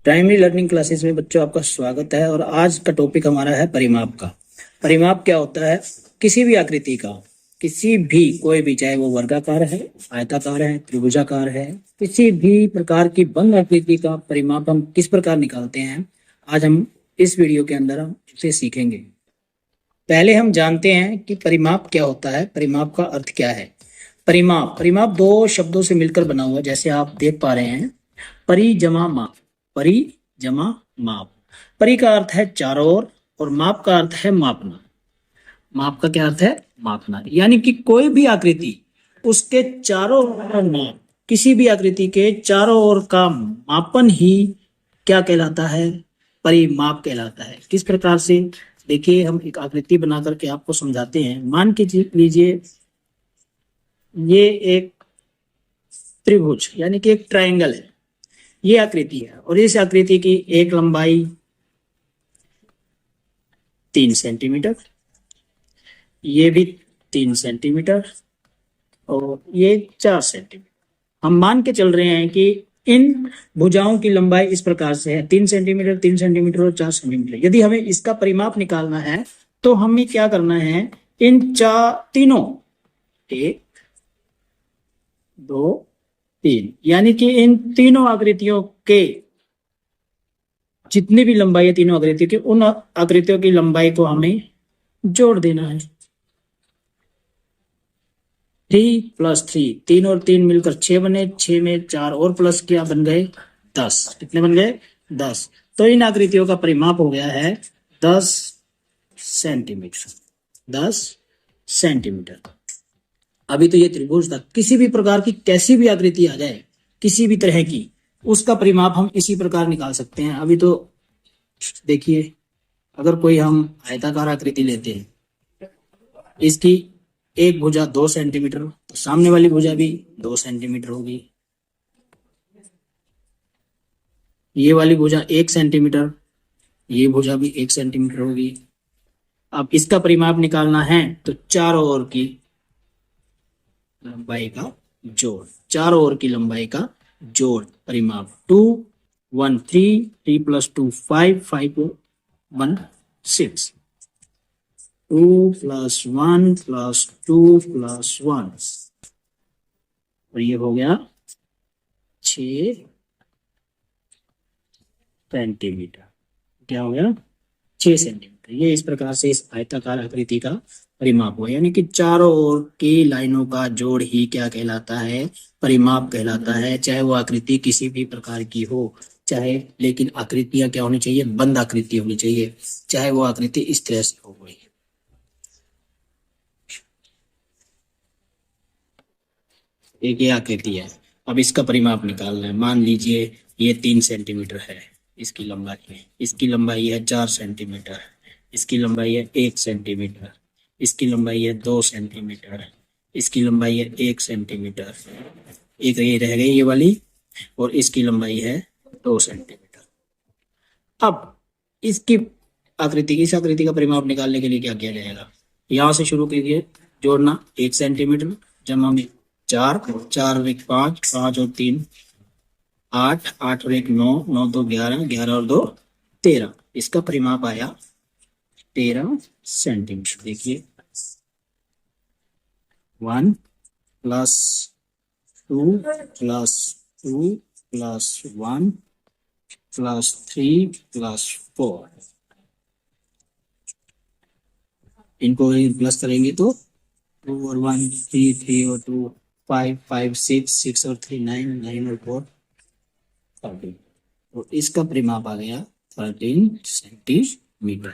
Primary learning classes में बच्चों आपका स्वागत है। और आज का टॉपिक हमारा है परिमाप का। परिमाप क्या होता है? किसी भी आकृति का, किसी भी कोई भी, चाहे वो वर्गाकार है, आयताकार है, त्रिभुजाकार है, किसी भी प्रकार की बंद आकृति का परिमाप हम किस प्रकार निकालते हैं, आज हम इस वीडियो के अंदर हम उसे सीखेंगे। पहले हम जानते हैं कि परिमाप क्या होता है, परिमाप का अर्थ क्या है। परिमाप परिमाप दो शब्दों से मिलकर बना हुआ है, जैसे आप देख पा रहे हैं, परि जमा माप। परि जमा माप। परि का अर्थ है चारों ओर और माप का अर्थ है मापना। माप का क्या अर्थ है? मापना। यानी कि कोई भी आकृति, उसके चारों ओर माप, किसी भी आकृति के चारों ओर का मापन ही क्या कहलाता है? परिमाप कहलाता है। किस प्रकार से? देखिए, हम एक आकृति बना करके आपको समझाते हैं। मान के लीजिए ये एक त्रिभुज यानी कि एक ट्रायंगल है, ये आकृति है, और इस आकृति की एक लंबाई 3 सेंटीमीटर, ये भी 3 सेंटीमीटर और ये 4 सेंटीमीटर। हम मान के चल रहे हैं कि इन भुजाओं की लंबाई इस प्रकार से है, 3 सेंटीमीटर, 3 सेंटीमीटर और 4 सेंटीमीटर। यदि हमें इसका परिमाप निकालना है तो हमें क्या करना है? इन तीनों, 1 2 3, यानी कि इन तीनों आकृतियों के जितनी भी लंबाई है, तीनों आकृतियों की, उन आकृतियों की लंबाई को हमें जोड़ देना है। 3 + 3, 3 और 3 मिलकर 6 बने, 6 में 4 और प्लस किया, बन गए 10। कितने बन गए? 10। तो इन आकृतियों का परिमाप हो गया है 10 सेंटीमीटर। 10 सेंटीमीटर। अभी तो ये त्रिभुज था, किसी भी प्रकार की कैसी भी आकृति आ जाए, किसी भी तरह की, उसका परिमाप हम इसी प्रकार निकाल सकते हैं। अभी तो देखिए, अगर कोई हम आयताकार आकृति लेते हैं, इसकी एक भुजा 2 सेंटीमीटर, तो सामने वाली भुजा भी 2 सेंटीमीटर होगी। ये वाली भुजा 1 सेंटीमीटर, ये भुजा भी 1 सेंटीमीटर होगी। अब इसका परिमाप निकालना है तो चारों ओर की लंबाई का जोड़, चारों ओर की लंबाई का जोड़, परिमाप। 2 1 3, 3 + 2 5, 5 1 6, 2 + 1 + 2 + 1, और ये हो गया 6 सेंटीमीटर। क्या हो गया? 6 सेंटीमीटर। ये इस प्रकार से इस आयताकार आकृति का परिमाप हुआ। यानी कि चारों ओर की लाइनों का जोड़ ही क्या कहलाता है? परिमाप कहलाता है। चाहे वो आकृति किसी भी प्रकार की हो, चाहे, लेकिन आकृतियां क्या होनी चाहिए? बंद आकृति होनी चाहिए, चाहे वो आकृति इस तरह से हो गई। एक ये आकृति है, अब इसका परिमाप निकालना है। मान लीजिए ये 3 सेंटीमीटर है इसकी लंबाई है, इसकी लंबाई है 4 सेंटीमीटर, इसकी लंबाई है 1 सेंटीमीटर, इसकी लंबाई है 2 सेंटीमीटर, इसकी लंबाई है 1 सेंटीमीटर, एक ये रह गई ये वाली, और इसकी लंबाई है 2 सेंटीमीटर। अब इसकी आकृति, इस आकृति का परिमाप निकालने के लिए क्या किया जाएगा? यहां से शुरू कीजिए जोड़ना। 1 सेंटीमीटर जमा में 4, 4 और 1 5, 5 और 3 8, 8 और 1 9, 9 2 11, 11 और 2 13। इसका परिमाप आया 13 सेंटीमीटर। देखिए, 1 + 2 + 2 + 1 + 3 + 4, इनको प्लस करेंगे तो 2 और 1 3, 3 और 2 5, 5 6, 6 और 3 9, 9 और 4 13। तो इसका परिमाप आ गया 13 सेंटीमीटर।